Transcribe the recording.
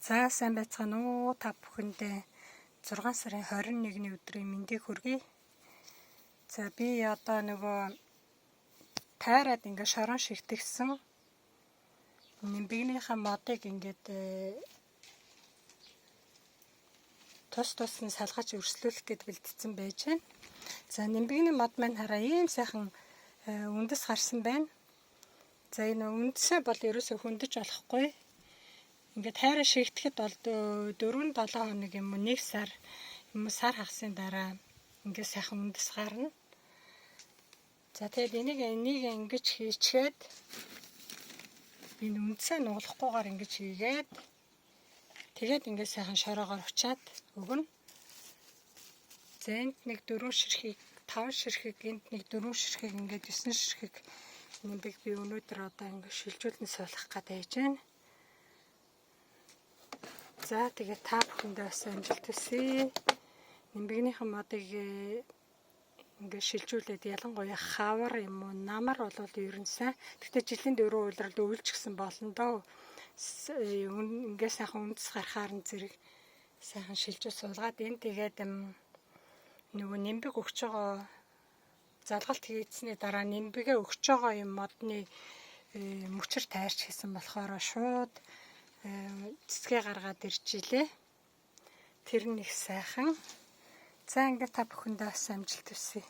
За сайн байцгаана уу та бүхэндээ 6 сарын 21-ний өдрийн мэндийг хүргэе. За би одоо нөгөө тайраад ингээ шорон шигтгсэн нимбигнийхээ модыг ингээд тус нь салгаж өрслүүлэх гэд бэлдсэн байж байна. За нимбигний мод маань хараа ийм сайхан үндэс гарсан байна. За энэ үндэсээ бол ерөөсөө хөндөж болохгүй. Ингээд тайраа шигтгэхэд бол 4-7 хоног юм уу 1 сар юм уу сар хагасын дараа ингээд сайхан үндэс гарна. За тэгээд энийг ингэж хийчихэд энэ үндэсээ нуглахгүйгээр ингэж хийгээд тэгээд ингээд сайхан шороогоор учаад өгнө. За энд нэг 4 ширхэг 5 ширхэг энд нэг 4 ширхэг ингээд 9 ширхэг нимбиг би өнөөдөр одоо ингээд шилжүүлнэ суулгах гэдэг байж байна. За тэгээд та бүхэндээ бас амжилт хүсье. Нимбигнийхэн модыг ингээд шилжүүлээд ялангуяа хавар юм уу намар бол ер нь сайн. Гэхдээ жилийн 4 улиралд өвлж гсэн болно доо. Ингээд сайхан үндэс гарахаар нь зэрэг сайхан шилжүүл суулгаад энэ тэгээд нөгөө нимбиг өгч байгаа залгалт хийцсэний дараа нимбигээ өгч байгаа юм модны мөчөр тайрч хийсэн болохоор шууд цэцгээ гаргаад ирчихлээ. Тэр нь их сайхан. За ингээд та бүхэндээ бас амжилт хүсье.